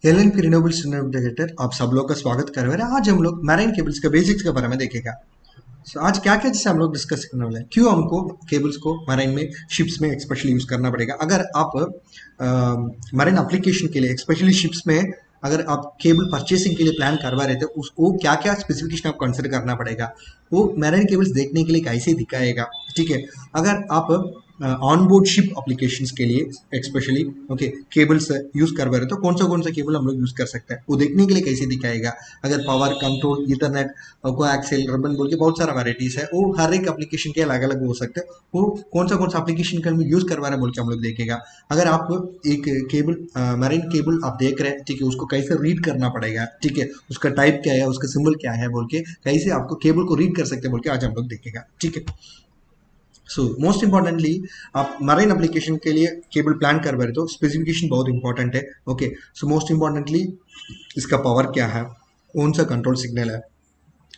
LNP renewables limited आप सब लोग का स्वागत कर रहे हैं। आज हम लोग मैराइन केबल्स के बेसिक्स के बारे में देखेगा। आज क्या क्या जैसे हम लोग डिस्कस करने वाले हैं, क्यों हमको केबल्स को मैराइन में शिप्स में स्पेशली यूज करना पड़ेगा। अगर आप मैराइन एप्लीकेशन के लिए स्पेशली शिप्स में अगर आप केबल परचेसिंग के लिए प्लान करवा रहे थे, उसको क्या क्या स्पेसिफिकेशन आप कंसिडर करना पड़ेगा, वो मैराइन केबल्स देखने के लिए कैसे दिखाएगा। ठीक है, अगर आप ऑन बोर्ड शिप एप्लीकेशंस के लिए स्पेशली ओके केबल्स यूज करवा रहे तो कौन सा केबल हम लोग यूज कर सकते हैं, वो देखने के लिए कैसे दिखाएगा। अगर पावर कंट्रोल ईथरनेट को एक्सेल रबन बोल के बहुत सारा वैरायटीज है, वो हर एक एप्लीकेशन के अलग अलग हो सकते हैं। वो कौन सा एप्लीकेशन का यूज करवा रहे हैं बोल के हम लोग देखेगा। अगर आप एक केबल मैरिन केबल आप देख रहे हैं, ठीक है, उसको कैसे रीड करना पड़ेगा, ठीक है, उसका टाइप क्या है, उसका सिंबल क्या है बोल के कैसे आपको केबल को रीड कर सकते हैं बोल के आज हम लोग देखेगा। ठीक है, सो मोस्ट इंपॉर्टेंटली आप मरीन एप्लीकेशन के लिए केबल प्लान कर रहे तो स्पेसिफिकेशन बहुत इंपॉर्टेंट है। ओके, सो मोस्ट इंपॉर्टेंटली इसका पावर क्या है, कौन सा कंट्रोल सिग्नल है,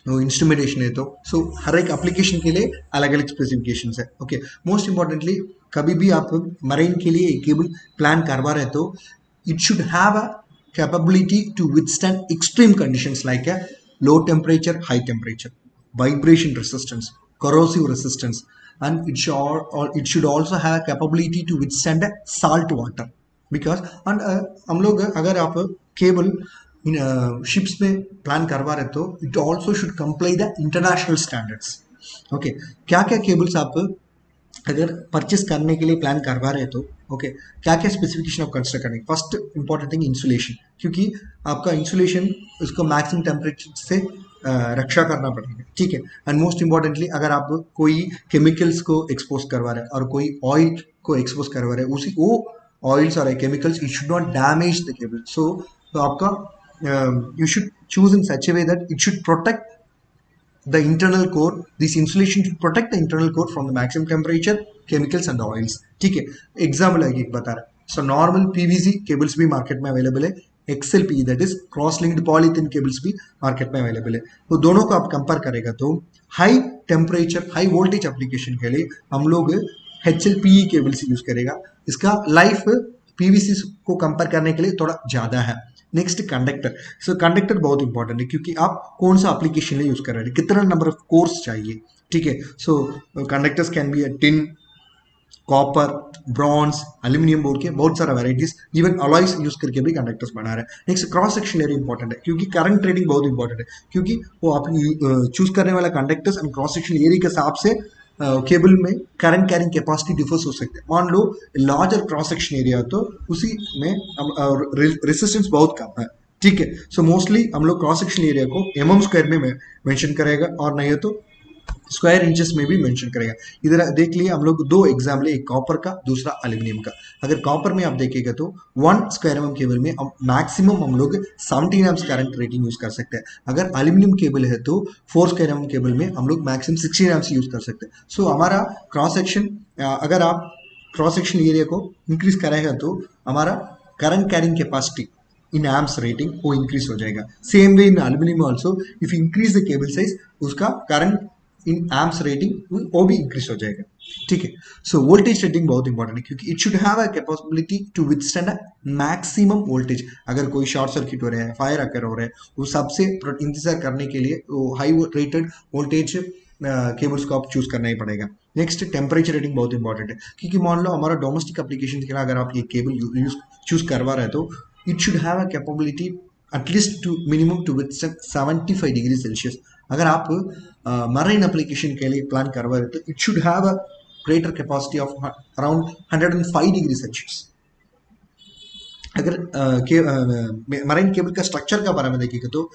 वो इंस्ट्रूमेंटेशन है। तो सो हर एक एप्लीकेशन के लिए अलग अलग स्पेसिफिकेशन है। ओके, मोस्ट इंपॉर्टेंटली कभी भी आप मरीन के लिए केबल प्लान करवा रहे तो it should have a capability to withstand extreme conditions like a low temperature, high temperature, vibration resistance, corrosive resistance, and it should also have capability to withstand salt water. Because and हम लोग अगर आप cable ships में plan करवा रहे तो it also should comply the international standards. Okay, क्या क्या केबल्स आप अगर परचेस करने के लिए प्लान करवा रहे तो ओके क्या क्या स्पेसिफिकेशन आप कंसिडर करेंगे। फर्स्ट इंपॉर्टेंट थिंग इंसुलेशन, क्योंकि आपका इंसुलेशन उसको मैक्सिमम टेम्परेचर से रक्षा करना पड़ेगा। ठीक है, एंड मोस्ट इंपॉर्टेंटली अगर आप कोई केमिकल्स को एक्सपोज करवा रहे हैं और कोई ऑयल को एक्सपोज करवा रहे हैं, उसी वो ऑयल्स और chemicals it should not damage the cable. So आपका you should choose in such a way that it should protect the internal core. This insulation should protect the internal core from the maximum temperature, chemicals and oils. ठीक है, example है बता रहा है। So normal PVC cables भी market में available है, XLP that is cross linked polythene cables भी मार्केट में अवेलेबल है। तो दोनों को आप कंपेयर करेगा तो high temperature high voltage application के लिए हम लोग HLPE केबल्स यूज करेगा। इसका लाइफ पीवीसी को कंपेयर करने के लिए थोड़ा ज्यादा है। नेक्स्ट कंडक्टर, सो कंडक्टर बहुत इंपॉर्टेंट है क्योंकि आप कौन सा एप्लीकेशन यूज कर रहे हैं, कितना नंबर ऑफ कोर्स चाहिए। ठीक है, so conductors can be tin, copper, bronze, aluminium बोल के बहुत सारा वेराइटीज, इवन अलॉयस यूज करके भी कंडक्टर्स बना रहे हैं। Next cross section area important है क्योंकि करंट ट्रेडिंग बहुत इंपॉर्टेंट है, क्योंकि वो आप चूज करने वाला conductors and cross section area के हिसाब से केबल में करंट कैरिंग कैपेसिटी डिफर्स हो सकते हैं। मान लो लार्जर क्रॉस सेक्शन एरिया तो उसी में रेसिस्टेंस बहुत कम है। ठीक है, सो मोस्टली हम लोग क्रॉस सेक्शन एरिया को स्क्वायर में मेंशन करेगा और नहीं तो स्क्वायर इंचेस में भी मेंशन करेगा। इधर देख लिए हम लोग दो एग्जाम्पल, एक कॉपर का दूसरा एल्यूमिनियम का। अगर कॉपर में आप देखेगा तो 1 स्क्वायर केबल में मैक्सिमम हम लोग 17 एम्स करंट रेटिंग यूज कर सकते हैं। अगर एल्यूमिनियम केबल है तो 4 स्क्वायर केबल में हम लोग मैक्सिमम 16 एम्स यूज कर सकते हैं। सो हमारा क्रॉस सेक्शन, अगर आप क्रॉस सेक्शन एरिया को इंक्रीज करेगा तो हमारा current carrying capacity in amps rating वो इंक्रीज हो जाएगा। Same way in aluminium also if increase the cable size, उसका करंट इन एम्प्स रेटिंग वो भी इंक्रीज हो जाएगा। ठीक है, सो वोल्टेज रेटिंग बहुत इंपॉर्टेंट है क्योंकि it should have a capability to withstand a maximum voltage. अगर कोई शॉर्ट सर्किट हो रहा है, फायर अकर हो रहा है, वो सबसे इंतजार करने के लिए वो हाई रेटेड वोल्टेज केबल्स को आप चूज करना ही पड़ेगा। नेक्स्ट टेम्परेचर रेटिंग बहुत इंपॉर्टेंट है क्योंकि मान लो हमारा डोमेस्टिक एप्लीकेशन के लिए अगर आप ये केबल यूज चूज करवा रहे हैं तो it should have a capability at least to minimum to withstand 75 degree Celsius. अगर आप मरीन एप्लीकेशन के लिए प्लान करवा रहे तो it should have a greater capacity of around 105 degree Celsius. अगर मरीन केबल का स्ट्रक्चर का बारे में देखिएगा तो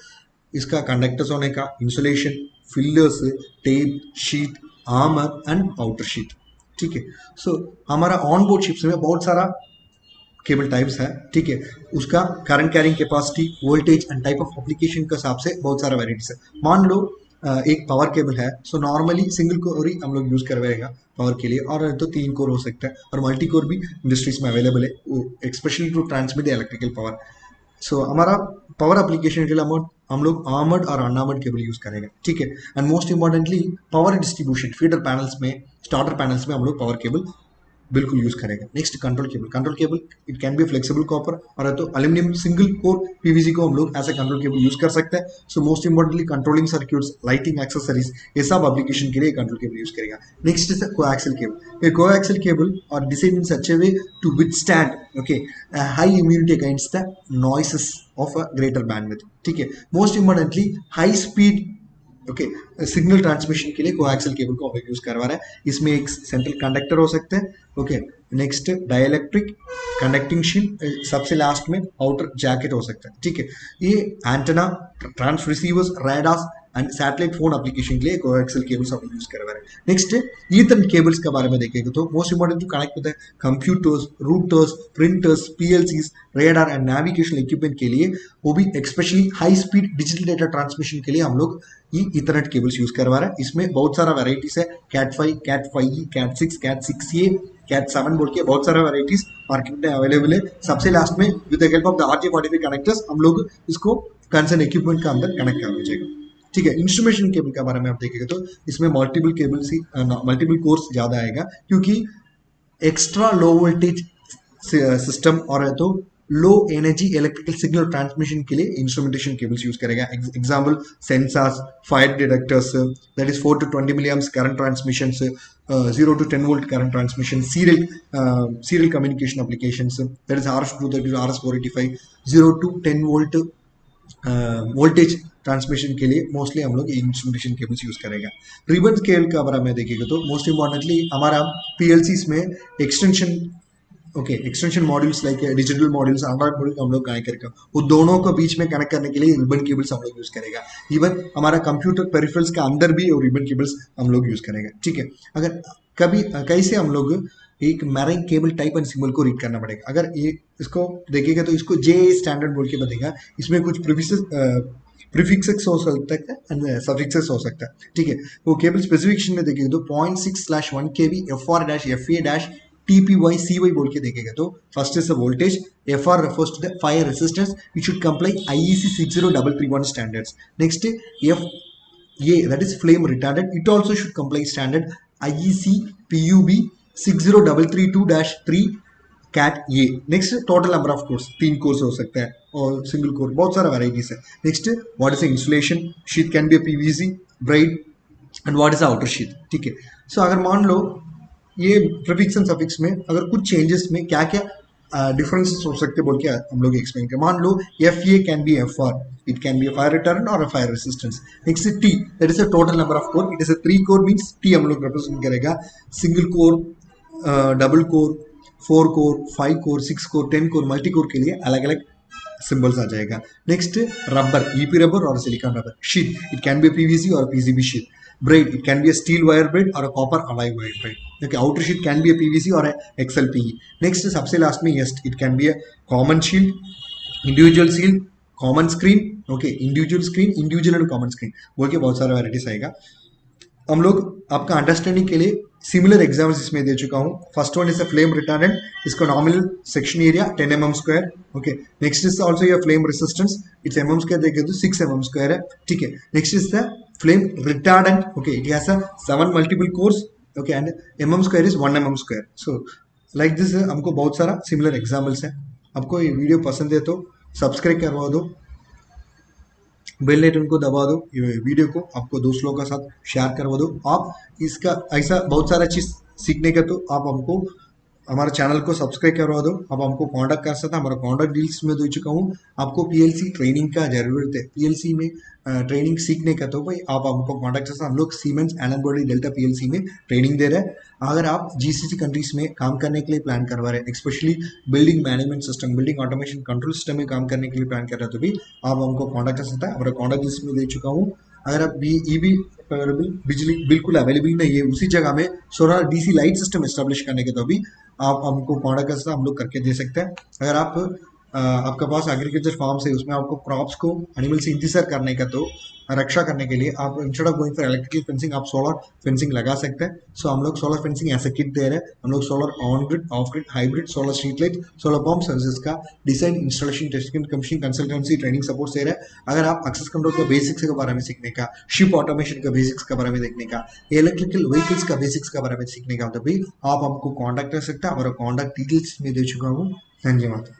इसका कंडक्टर्स होने का, insulation, fillers, tape, sheath, armour and outer sheath. ठीक है, सो हमारा ऑन बोर्ड शिप्स में बहुत सारा केबल टाइप्स है। ठीक है, उसका current carrying capacity, voltage and type of application के हिसाब से बहुत सारा वेराइटीज है। मान लो एक पावर केबल है, सो नॉर्मली सिंगल कोर ही हम लोग यूज करवाएगा पावर के लिए, और तो 3 कोर हो सकता है, और मल्टी कोर भी इंडस्ट्रीज में अवेलेबल है, specially to transmit electrical power. So हमारा पावर एप्लीकेशन के लिए हम लोग आर्मर्ड और अनआर्मर्ड केबल यूज करेंगे। ठीक है, and most importantly power distribution feeder panels में, स्टार्टर पैनल्स में हम लोग पावर केबल बिल्कुल यूज करेगा। Next control cable it can be flexible copper और तो एल्यूमिनियम सिंगल कोर पीवीसी को हम लोग as a control cable use कर सकते हैं। So most importantly controlling circuits, lighting accessories, ये सब एप्लीकेशन के लिए कंट्रोल केबल यूज करेगा। Next is coaxial cable. A coaxial cable और design in such a way to withstand okay high immunity against the noises of a greater bandwidth. ठीक है, most importantly high speed okay signal transmission के लिए coaxial cable को हम use करवा रहे हैं। इसमें एक सेंट्रल कंडक्टर हो सकते हैं। Okay, next dielectric conducting shield, सबसे लास्ट में आउटर जैकेट हो सकता है। ठीक है, ये antenna, trans receivers, radars and satellite phone application के लिए कोएक्सियल केबल्स हम यूज करवा रहे हैं। नेक्स्ट ईथरनेट केबल्स के बारे में देखेंगे तो most important to connect with computers, routers, printers, PLCs, radar and navigation equipment के लिए, वो भी especially high speed digital data transmission के लिए हम लोग ये इथरनेट केबल्स यूज करवा रहा है। इसमें बहुत सारा वेराइटीज है, cat 5, cat 5E, cat 6, cat 6A, cat 7 बोल के बहुत सारा वेराइटीज मार्केट में अवेलेबल है। सबसे लास्ट में with the help of the RJ45 connectors हम लोग इसको कंसर्न इक्विपमेंट के अंदर कनेक्ट कर दीजिएगा। ठीक है, इंस्ट्रूमेंटेशन केबल के बारे में आप देखेंगे तो इसमें मल्टीपल कोर्स ज्यादा आएगा, क्योंकि एक्स्ट्रा लो वोल्टेज सिस्टम और है तो low energy electrical signal transmission के लिए इंस्ट्रूमेंटेशन केबल्स यूज करेगा। Example sensors, fire detectors, that is 4 to 20 milliamps current transmission, 0 to 10 volt current transmission, serial communication applications, that is RS-232, RS-485, 0 to 10 volt voltage transmission के लिए mostly हम लोग instrumentation cables use करेगा। Ribbon cable का बारे में देखेंगे तो मोस्ट इंपॉर्टेंटली हमारा पीएलसीज में extension modules like digital modules, Android module हम लोग कनेक्ट करेगा, वो दोनों को बीच में कनेक्ट करने के लिए रिबन केबल्स हम लोग यूज करेगा। इवन हमारा कंप्यूटर पेरिफेरल्स के अंदर भी वो रिबन केबल्स हम लोग यूज करेगा। ठीक है, अगर कभी कैसे हम लोग एक marrying cable type and symbol को रीड करना पड़ेगा। अगर ये इसको देखेगा तो इसको जे स्टैंडर्ड बोल के बताएगा। इसमें कुछ प्रीफिक्सेस हो सकता है एंड सफिक्सेस हो सकता है। ठीक है, वो केबल स्पेसिफिकेशन में देखेगा तो 0.6/1 kV FR-FA-TPY-CY बोल के देखेगा तो first is the voltage, FR refers to the fire resistance, it should comply IEC 60331 standards. Next FA, that is flame retardant, it also should comply standard IEC PUB 60332-3 cat ये। Next total number of course, 3 course हो सकता है और single core, बहुत सारा varieties है। Next what is insulation sheath, can be a PVC, braid and what is outer sheath. ठीक है, सो अगर मान लो ये प्रीफिक्स एंड सफिक्स में अगर कुछ चेंजेस में क्या क्या डिफरेंसेस हो सकते बोल के हम लोग एक्सप्लेन करें। मान लो FA can be FR, it can be a fire return और a fire resistance. Next T, that is a total number of core, it is a 3 core means T हम लोग रिप्रेजेंट करेगा single core, double core, 4 core, 5 core, 6 core, 10 core, multi core के लिए अलग अलग symbols आ जाएगा। नेक्स्ट रबर, EP रबर और silicon rubber. Sheet, it can B PVC और PCB sheet. braid, it can be a steel wire braid or a copper alloy wire braid. Okay, outer sheet can be a PVC or a XLPE. Next सबसे last में yes, it can be a common shield, individual shield, common screen. Okay, individual screen, individual and common screen बोल के बहुत सारा varieties आएगा। हम लोग आपका अंडरस्टैंडिंग के लिए सिमिलर एग्जाम्स इसमें दे चुका हूँ। First one is a flame retardant, इसका nominal section area 10 mm square. Okay, next is also your flame resistance, it's mm square देखें तो 6 mm स्क्वायर है। ठीक है, next is the flame retardant, okay it has a 7 multiple cores, okay and mm square is 1 mm square. So like this हमको बहुत सारा similar examples है। आपको ये वीडियो पसंद है तो सब्सक्राइब करवा दो, बेल आइकन को दबा दो, ये वीडियो को आपको दोस्तों के साथ शेयर करवा दो। आप इसका ऐसा बहुत सारा चीज़ सीखने का तो आप हमको हमारे चैनल को सब्सक्राइब करवा दो। आप हमको कांटेक्ट कर सकते हैं, हमारा कांटेक्ट डील्स में दे चुका हूँ। आपको पीएलसी ट्रेनिंग का जरूरत है, पीएलसी में ट्रेनिंग सीखने का तो भाई आप हमको कांटेक्ट कर सकते हैं। हम लोग Siemens Allen Bradley Delta PLC में ट्रेनिंग दे रहे हैं। अगर आप जीसीसी कंट्रीज में काम करने के लिए प्लान करवा रहे हैं, especially building management system, building automation control system में काम करने के लिए प्लान कर रहे हैं तो भी आप हमको कॉन्टैक्ट कर सकते हैं। हमारा कॉन्टैक्ट लिस्ट में दे चुका हूँ। अगर आप ईबी बिजली बिल्कुल अवेलेबल नहीं है, उसी जगह में solar DC light system establish करने के तो भी आप हमको कॉन्टैक्ट कर सकते हैं, हम लोग करके दे सकते हैं। अगर आप आपका पास एग्रीकल्चर फार्म्स है, उसमें आपको क्रॉप्स को एनिमल से इंतजार करने का, तो रक्षा करने के लिए आप instead of going for electrical fencing आप सोलर फेंसिंग लगा सकते हैं। सो हम लोग सोलर फेंसिंग ऐसे किट दे रहे हैं, हम लोग solar on grid, off grid, hybrid, solar street light, solar pump services का design, installation, testing, commissioning, consultancy, training support दे रहे हैं। अगर आप एक्सेस कंट्रोल का बेसिक्स के बारे में सीखने का, शिप ऑटोमेशन का बेसिक्स के बारे में देखने का, इलेक्ट्रिकल व्हीकल्स का बेसिक्स के बारे में सीखने का, तो भी आप हमको कॉन्टैक्ट कर सकते हैं। हमारा कॉन्टैक्ट डिटेल्स में दे चुका हूँ। धन्यवाद।